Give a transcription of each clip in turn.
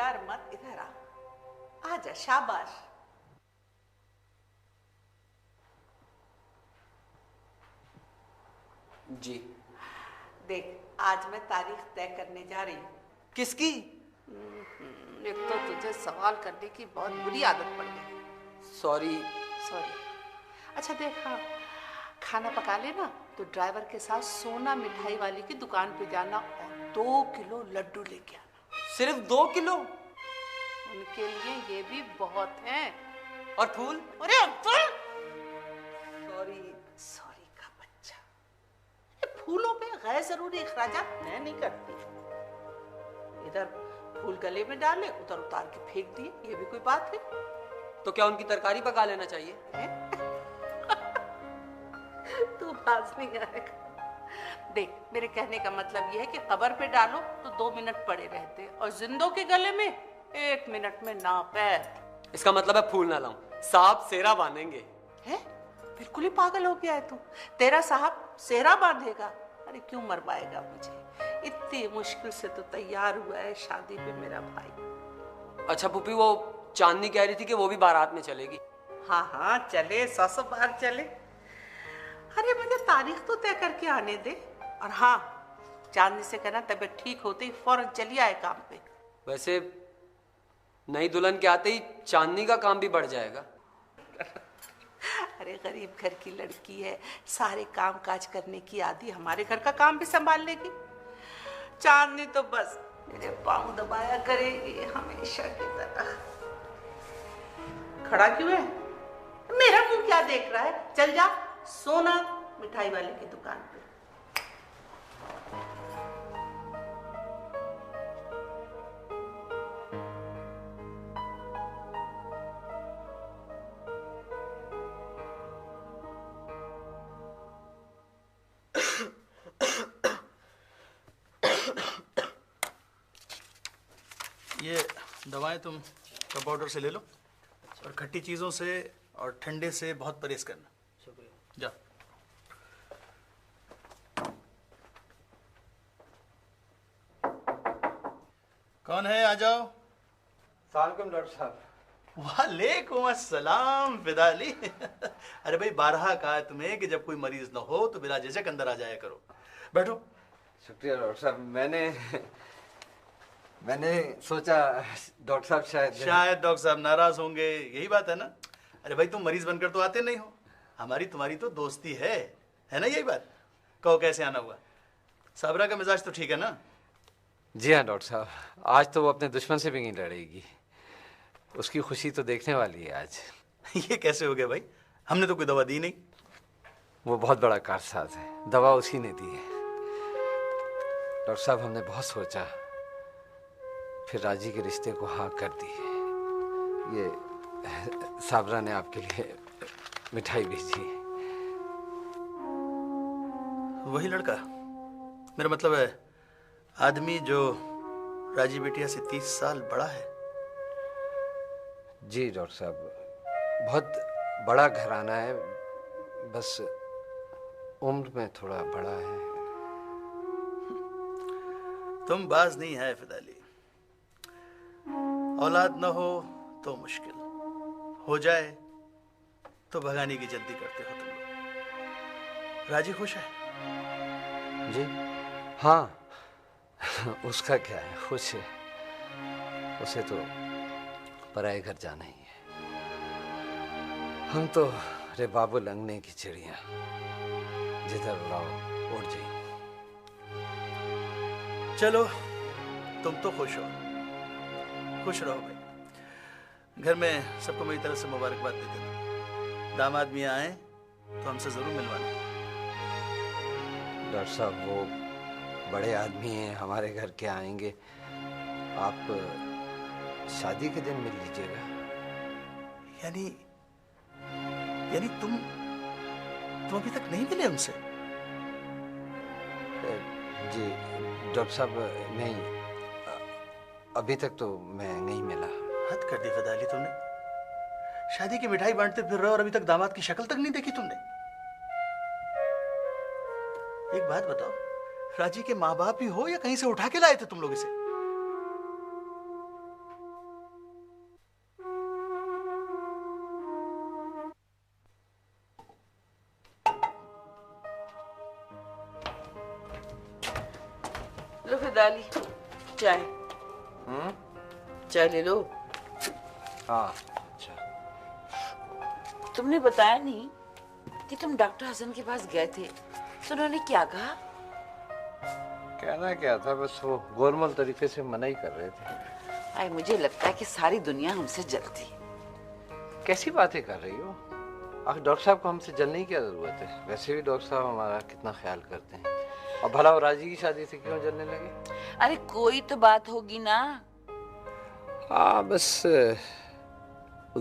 डर मत, इधर आ, आजा, शाबाश। जी। देख, आज मैं तारीख तय करने जा रही हूँ। किसकी? एक तो तुझे सवाल करने की बहुत बुरी आदत पड़ गई। सॉरी। अच्छा देख, हाँ, खाना पका लेना तो ड्राइवर के साथ सोना मिठाई वाली की दुकान पे जाना और 2 किलो लड्डू लेके आना। सिर्फ 2 किलो? उनके लिए ये भी बहुत है। और फूल? अरे अंकल! सॉरी का बच्चा, फूलों पे गैर जरूरी अखराजात मैं नहीं करती। इधर फूल गले में डाले, उधर उतार के फेंक दिए, ये भी कोई बात है? तो क्या उनकी तरकारी पका लेना चाहिए? तू पास नहीं आएगा। देख, मेरे कहने का मतलब यह है कि कब्र पे डालो तो 2 मिनट पड़े रहते और जिंदों के गले में 1 मिनट में ना पैर। इसका मतलब है फूल ना लाऊं, साहब सेहरा बांधेंगे। है? बिल्कुल ही पागल हो गया है तू। तेरा साहब सेहरा बांधेगा? अरे क्यों मरवाएगा मुझे? इतनी मुश्किल से तो तैयार हुआ है शादी पे मेरा भाई। अच्छा पुप्पी, वो चांदनी कह रही थी कि वो भी बारात में चलेगी। हाँ हाँ चले, 100 बार चले। अरे मुझे तारीख तो तय करके आने दे। और हाँ, चांदनी से कहना तबीयत ठीक होते ही फौरन चली आए काम पे। वैसे नई दुल्हन के आते ही चांदनी का काम भी बढ़ जाएगा। अरे गरीब घर की लड़की है, सारे काम काज करने की आदी, हमारे घर का काम भी संभाल लेगी। चांदनी तो बस मेरे पाँव दबाया करेगी हमेशा की तरह। खड़ा क्यों है? मेरा मुंह क्या देख रहा है? चल जा सोना मिठाई वाले की दुकान पे। ये दवाएं तुम कप ऑर्डर से ले लो और खट्टी चीज़ों से और ठंडे से बहुत परहेज करना। शुक्रिया। जा। कौन है? आ जाओ। सलाम डॉक्टर साहब। वालेकुम अस्सलाम फिदाली। अरे भाई, बारहा कहा है तुम्हें कि जब कोई मरीज ना हो तो बिला झिझक अंदर आ जाया करो। बैठो। शुक्रिया डॉक्टर साहब। मैंने सोचा डॉक्टर साहब शायद डॉक्टर साहब नाराज होंगे, यही बात है ना? अरे भाई, तुम मरीज बनकर तो आते नहीं हो, हमारी तुम्हारी तो दोस्ती है ना? यही बात। कहो कैसे आना हुआ? साबरा का मिजाज तो ठीक है ना? जी हाँ डॉक्टर साहब, आज तो वो अपने दुश्मन से भी नहीं लड़ेगी। उसकी खुशी तो देखने वाली है आज। ये कैसे हो गया भाई? हमने तो कोई दवा दी नहीं। वो बहुत बड़ा कारसाज है, दवा उसी ने दी है। डॉक्टर साहब, हमने बहुत सोचा, फिर राजी के रिश्ते को हाँ कर दी। ये साबरा ने आपके लिए मिठाई भेजी है। वही लड़का? मेरा मतलब है आदमी जो राजी बेटिया से 30 साल बड़ा है। जी डॉक्टर साहब, बहुत बड़ा घराना है, बस उम्र में थोड़ा बड़ा है। तुम बाज नहीं है फिदाली। औलाद न हो तो मुश्किल, हो जाए तो भगाने की जल्दी करते हो तुम लोग। राजी खुश है? जी हाँ, उसका क्या है, खुश है। उसे तो पराए घर जाना ही है। हम तो रे बाबू लंगने की चिड़िया, जिधर उड़ाओ उड़ जाए। चलो, तुम तो खुश हो, खुश रहो भाई। घर में सबको मेरी तरफ से मुबारकबाद दे देना। दामाद मियाँ आए तो हमसे जरूर मिलवाना। डॉक्टर साहब, वो बड़े आदमी हैं, हमारे घर के आएंगे। आप शादी के दिन मिल लीजिएगा। यानी तुम अभी तक नहीं मिले उनसे? जी डॉक्टर साहब, नहीं, अभी तक तो मैं नहीं मिला। हद कर दी फिदाली तुमने। शादी की मिठाई बांटते फिर रहे और अभी तक दामाद की शक्ल तक नहीं देखी तुमने। एक बात बताओ, राजी के माँ बाप ही हो या कहीं से उठा के लाए थे तुम लोग इसे? लो फिदाली, चाय। चाय ले लो। हाँ अच्छा। तुमने बताया नहीं कि तुम डॉक्टर हसन के पास गए थे, तो उन्होंने क्या कहा? कहना क्या था, बस वो गोलमाल तरीके से मना ही कर रहे थे। आई मुझे लगता है कि सारी दुनिया हमसे जलती। कैसी बातें कर रही हो? आखिर डॉक्टर साहब को हमसे जलने की क्या जरूरत है? वैसे भी डॉक्टर साहब हमारा कितना ख्याल करते हैं। और भला वो राजी की शादी से क्यों जलने लगे? अरे कोई तो बात होगी ना। हाँ बस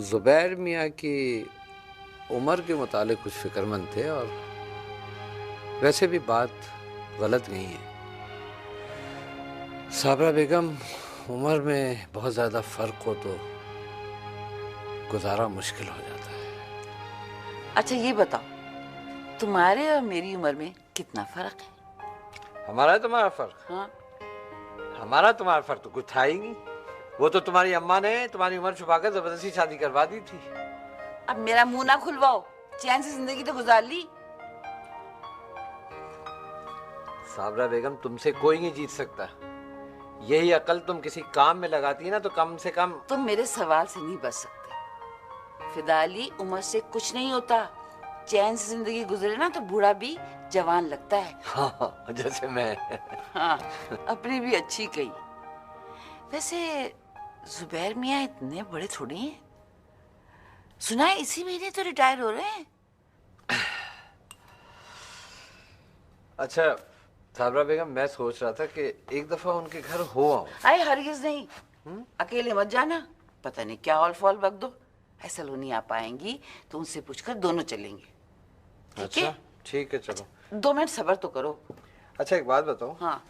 जुबैर मियाँ की उम्र के मुतालिक कुछ फिक्रमंद थे, और वैसे भी बात गलत नहीं है। साबरा बेगम, उम्र में बहुत ज्यादा फर्क हो तो गुजारा मुश्किल हो जाता है। अच्छा ये बताओ, तुम्हारे और मेरी उम्र में कितना फर्क है? हमारा तुम्हारा फर्क? हाँ। हमारा तुम्हारा फर्क तो कुछ था ही नहीं। वो तो तुम्हारी अम्मा ने तुम्हारी उम्र छुपाकर जबरदस्ती शादी करवा दी थी। अब मेरा मुंह ना खुलवाओ, चैन से जिंदगी तो गुजार ली। साबरा बेगम, तुमसे कोई नहीं जीत सकता। यही अकल तुम किसी काम में लगाती है ना, तो कम से कम। तुम मेरे सवाल से नहीं बच सकते। फिदाली, उम्र से कुछ नहीं होता। चैन से जिंदगी गुजरे ना तो बूढ़ा भी जवान लगता है। हाँ, जैसे मैं। हाँ, अपनी भी अच्छी कही। वैसे जुबैर मियाँ इतने बड़े थोड़ी हैं। सुना है इसी महीने तो रिटायर हो रहे हैं। अच्छा साबरा बेगम, मैं सोच रहा था कि एक दफा उनके घर हो आऊं। अरे हरगिज नहीं। अकेले मत जाना, पता नहीं क्या हॉल फॉल बक दो। ऐसा लो नहीं आ पाएंगी तो उनसे पूछकर दोनों चलेंगे। अच्छा ठीक है, चलो। 2 मिनट सब्र तो करो। अच्छा एक बात बताओ। हाँ।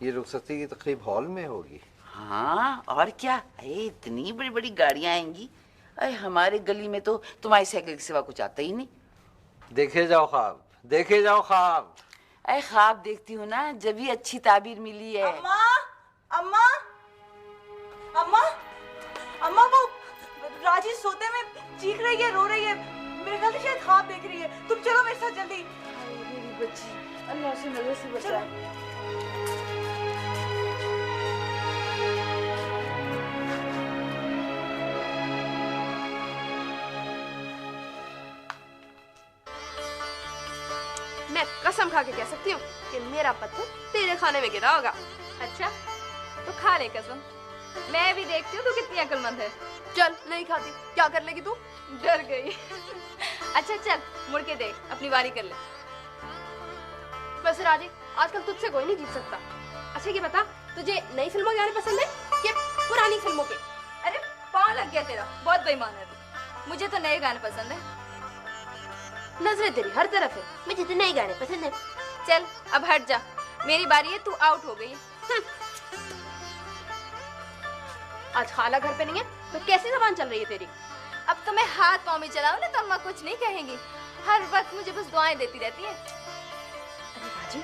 ये रुखसती की तकरीब हॉल में होगी? हाँ और क्या। अरे इतनी बड़ी बड़ी गाड़ियां आएंगी। अरे हमारे गली में तो तुम्हारी साइकिल के सिवा कुछ आता ही नहीं। देखे जाओ ख्वाब, देखे जाओ ख्वाब। अरे ख्वाब देखती हूँ ना, जब भी अच्छी ताबीर मिली है। अम्मा, अम्मा, अम्मा, अम्मा, वो राजी सोते में चीख रही है, रो रही है। मेरे ख्याल से शायद ख्वाब देख रही है। तुम चलो मेरे साथ जल्दी। मेरी बच्ची, अल्लाह से नजर से बचाए। मैं कसम खा के कह सकती हूँ कि मेरा पत्थर तेरे खाने में गिरा होगा। अच्छा तो खा ले कसम। मैं भी देखती हूँ तू कितनी अक्लमंद है। चल नहीं खाती, क्या कर लेगी तू? डर गई। अच्छा चल मुड़ के देख, अपनी बारी कर ले। वैसे राजी, आजकल तुझसे कोई नहीं जीत सकता। अच्छा ये बता, तुझे नई फिल्मों के गाने पसंद है कि पुरानी फिल्मों के? अरे पाँव लग गया तेरा, बहुत बेईमान है तू। मुझे तो नए गाने पसंद है। नजरें तेरी हर तरफ है, मुझे तो नए गाने पसंद है। चल अब हट जा, मेरी बारी है, तू आउट हो गई है। आज खाला घर पे नहीं है तो कैसी जबान चल रही है तेरी? अब तो मैं हाथ पाँव में चलाऊं ना तो अम्मा कुछ नहीं कहेंगी। हर वक्त मुझे बस दुआएं देती रहती है। अरे राजी,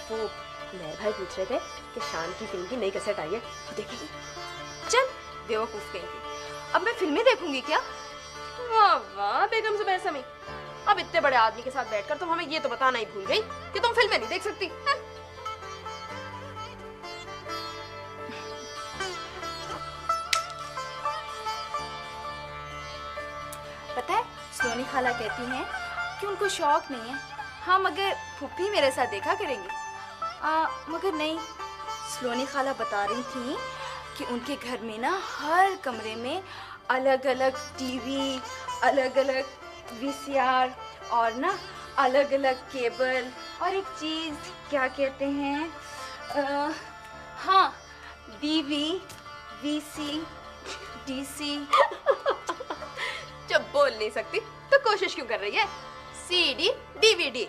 वो मेहर भाई पूछ रहे थे कि शान की फिल्म की नई कैसेट आई है, तो देखेगी? चल बेवकूफ कहीं की, अब मैं फिल्में देखूंगी क्या? वाह वाह बेगम जुबैर समी, अब इतने बड़े आदमी के साथ बैठकर तुम हमें ये तो बताना ही भूल गई कि तुम फिल्में नहीं देख सकती। पता है सोनी खाला कहती हैं कि उनको शौक नहीं है। हाँ मगर फूफी मेरे साथ देखा करेंगी। मगर नहीं, सोनी खाला बता रही थी कि उनके घर में ना हर कमरे में अलग अलग टीवी, अलग अलग वीसीआर और ना अलग अलग केबल और एक चीज क्या कहते हैं, हाँ डीवी, वीसी, डीसी। जब बोल नहीं सकती तो कोशिश क्यों कर रही है? CD, DVD.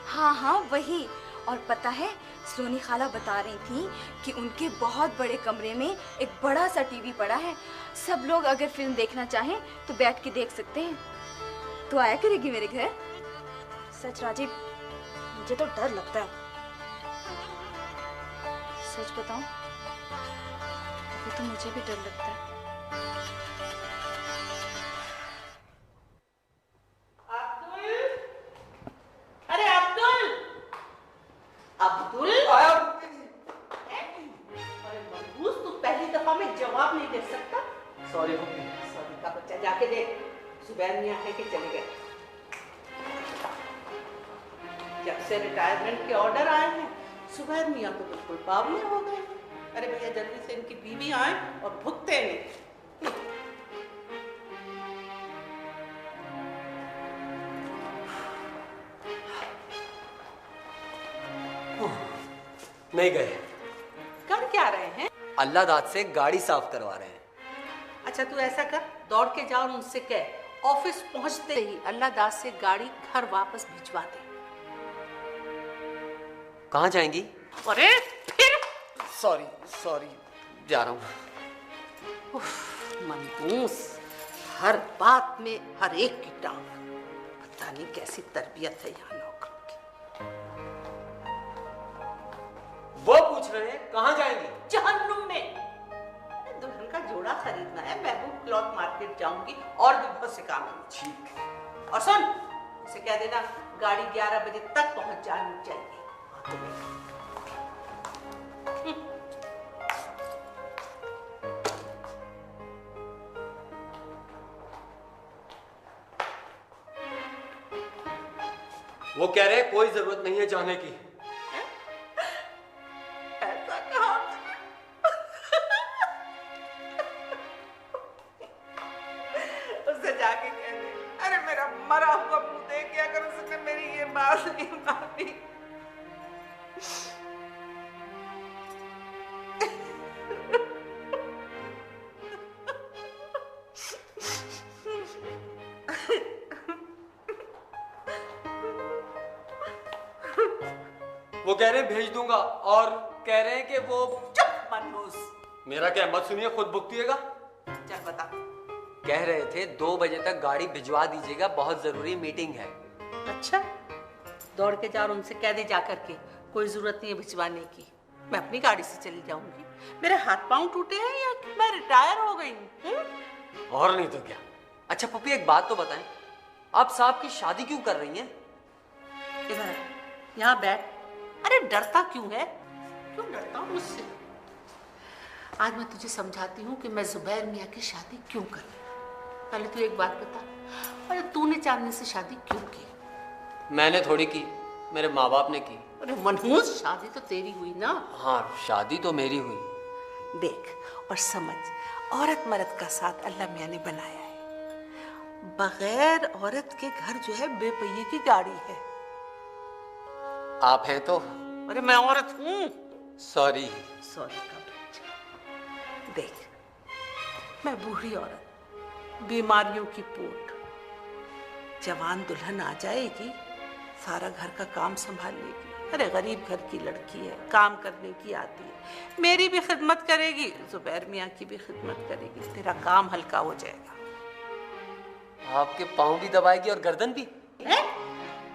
हाँ हाँ वही। और पता है सोनी खाला बता रही थी कि उनके बहुत बड़े कमरे में एक बड़ा सा टीवी पड़ा है। सब लोग अगर फिल्म देखना चाहें तो बैठ के देख सकते हैं। तो आया करेगी मेरे घर? सच राजीव, मुझे तो डर लगता है। सच बताऊं, अभी तो मुझे भी डर लगता है। अरे अब्दुल, अब्दुल, जवाब नहीं दे सकता? Sorry puppy. सॉरी का बच्चा, जाके देख जुबैर मियाँ है कि चले गए। जब से रिटायरमेंट के ऑर्डर आए हैं जुबैर मियाँ तो बिल्कुल बावले हो गए। अरे भैया जल्दी से इनकी बीवी आए और भुगते नहीं। नहीं गए। कर क्या रहे हैं? अल्लाह दाद से गाड़ी साफ करवा रहे हैं। अच्छा तू ऐसा कर, दौड़ के जाओ और उनसे कह ऑफिस पहुंचते ही अल्लाह दास से गाड़ी घर वापस भिजवा दे। कहाँ जाएंगी? अरे फिर सॉरी सॉरी, जा रहा हूँ। मनहूस, हर बात में हर एक की टांग। पता नहीं कैसी तरबियत है यहाँ नौकरों की। वो पूछ रहे हैं कहाँ जाएंगी? जहन्नुम में। दुल्हन का जोड़ा खरीदना है, महबूब क्लॉथ मार्केट जाऊंगी और भी बहुत से काम है। ठीक। और सुन, उसे कह देना गाड़ी 11 बजे तक पहुंच जानी चाहिए। वो कह रहे हैं कोई जरूरत नहीं है जाने की। ऐसा कहा? उससे जाके कह दे, अरे मेरा मरा हुआ मुंह देख के अगर उसने मेरी ये बात नहीं मानी। वो कह रहे हैं भेज दूंगा और कह रहे हैं कि वो। चुप मनहूस। मेरा क्या, मत सुनिए, खुद भुगतिएगा। चल बता। कह रहे थे 2 बजे तक गाड़ी भिजवा दीजिएगा, बहुत जरूरी मीटिंग है। अच्छा, दौड़ के जा और उनसे कह दे जा करके कोई जरूरत नहीं है भिजवाने की, मैं अपनी गाड़ी से चली जाऊंगी। मेरे हाथ पांव टूटे हैं या कि मैं रिटायर हो गई हूँ? और नहीं तो क्या। अच्छा पुप्पी एक बात तो बताएं, आप साहब की शादी क्यों कर रही हैं? इधर यहाँ बैठ। अरे डरता क्यों है? क्यों डरता हूँ मुझसे? आज मैं तुझे समझाती हूँ कि मैं जुबैर मियाँ की शादी क्यों कर रही हूँ। पहले तू एक बात बता, अरे तूने चांदनी से शादी क्यों की? मैंने थोड़ी की, मेरे माँ बाप ने की। अरे मनहूस, शादी तो तेरी हुई ना। हाँ शादी तो मेरी हुई। देख और समझ, औरत मर्द का साथ अल्लाह मियाँ ने बनाया है। बगैर औरत के घर जो है बेपहिए की गाड़ी है। आप हैं तो? अरे मैं औरत हूँ। सॉरी। सॉरी का बच्चा। देख, मैं बूढ़ी औरत, बीमारियों की पोट, जवान दुल्हन आ जाएगी, सारा घर का काम संभाल लेगी। अरे गरीब घर की लड़की है, काम करने की आती है, मेरी भी खिदमत करेगी, जुबैर मियाँ की भी खिदमत करेगी, तेरा काम हल्का हो जाएगा। आपके पाँव भी दबाएगी और गर्दन भी? है?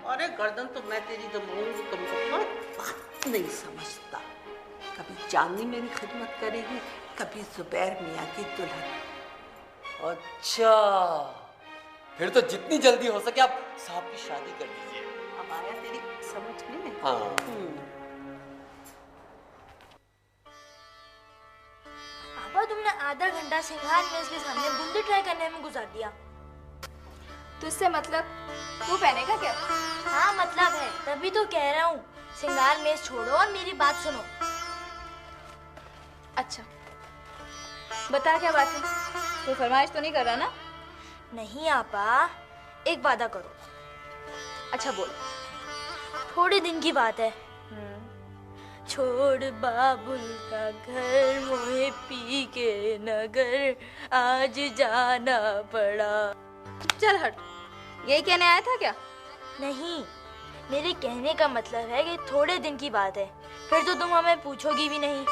अरे गर्दन तो मैं तेरी दबाऊंगी, तुमको बात नहीं समझता। कभी चांदनी मेरी खिदमत करेगी, कभी जुबैर मियाँ की दुल्हन। अच्छा, फिर तो जितनी जल्दी हो सके आप साहब की शादी कर दीजिए। अब आया तेरी समझ में? हाँ। पापा तुमने आधा घंटा सिंघार मेज के सामने बूंदी ट्राई करने में गुजार दिया। तुझसे मतलब तू पहनेगा क्या? हाँ मतलब है, तभी तो कह रहा हूँ सिंगार मेज छोड़ो और मेरी बात सुनो। अच्छा बता क्या बात है? कोई फरमाइश तो नहीं कर रहा ना? नहीं आपा, एक वादा करो। अच्छा बोल। थोड़े दिन की बात है। छोड़ बाबुल का घर, मोहे पी के नगर, आज जाना पड़ा। चल हट, यही कहने आया था क्या? नहीं, मेरे कहने का मतलब है कि थोड़े दिन की बात है, फिर तो तुम हमें पूछोगी भी नहीं,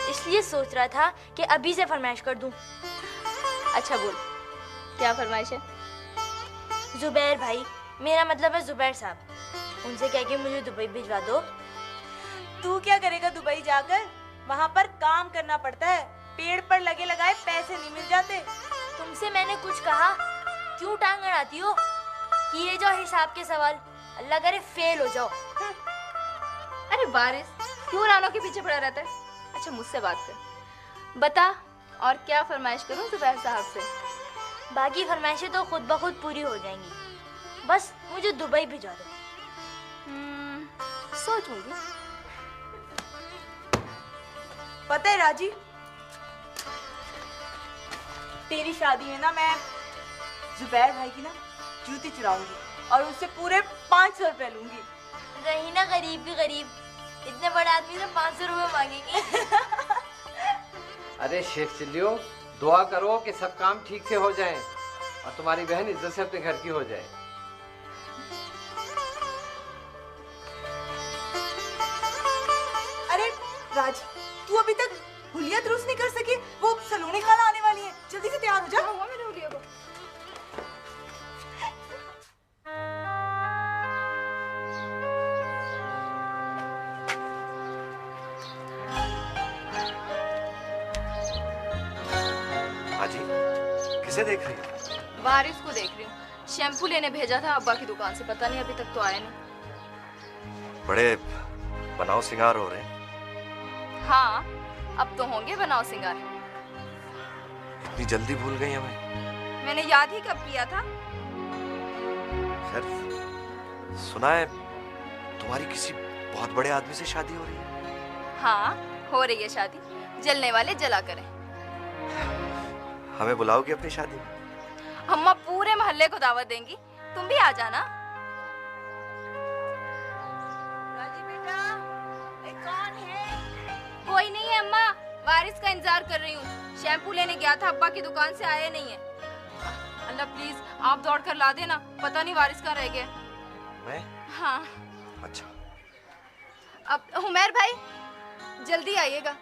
इसलिए सोच रहा था कि अभी से फरमाइश कर दूं। अच्छा बोल, क्या फरमाइश है? जुबैर भाई, मेरा मतलब है जुबैर साहब, उनसे कह के मुझे दुबई भिजवा दो। तू क्या करेगा दुबई जाकर? वहाँ पर काम करना पड़ता है, पेड़ पर लगे लगाए पैसे नहीं मिल जाते। तुमसे मैंने कुछ कहा? क्यों टांग अड़ाती हो? किए जाओ हिसाब के सवाल, अल्लाह करे फेल हो जाओ। अरे बारिश, क्यों रानों के पीछे पड़ा रहता है? अच्छा मुझसे बात कर, बता और क्या फरमाइश करूं जुबैर साहब से? बाकी फरमाइशें तो खुद ब खुद पूरी हो जाएंगी, बस मुझे दुबई भिजवा दो। सोचूंगी। पता है राजी, तेरी शादी में ना मैं जुबैर भाई की ना जूती चुराऊंगी और उससे पूरे 500 रुपए लूंगी। रही ना गरीब की गरीब, इतने बड़े आदमी से 500 रुपए मांगेगी। अरे शेख चिल्लियो, दुआ करो कि सब काम ठीक से हो जाएं और तुम्हारी बहन इज्जत से अपने घर की हो जाए। अरे राजी, तू अभी तक हुलिया दुरुस्त नहीं कर सकी? वो सलोनी खाला आने वाली है, जल्दी से तैयार हो जा। हुआ मेरे हुलिया को। किसे देख रही हो? वारिस को देख रही हूँ। शैम्पू लेने भेजा था अब्बा की दुकान से, पता नहीं अभी तक तो आया नहीं। बड़े बनाओ सिंगार हो रहे हैं। हाँ, अब तो होंगे बनाओ सिंगार। इतनी जल्दी भूल गई हमें? मैंने याद ही कब किया था। खैर, सुना है तुम्हारी किसी बहुत बड़े आदमी से शादी हो रही है? हाँ, हो रही है शादी। जलने वाले जला करें। हमें बुलाओगी अपनी शादी में? अम्मा पूरे मोहल्ले को दावत देंगी, तुम भी आ जाना। राजी बेटा, कौन है? कोई नहीं है अम्मा, वारिस का इंतजार कर रही हूँ। शैम्पू लेने गया था अब्बा की दुकान से, आया नहीं है। अल्लाह प्लीज आप दौड़ कर ला देना, पता नहीं वारिस कहाँ रह गया। मैं? हाँ। अच्छा। अब हुमैर भाई जल्दी आइएगा।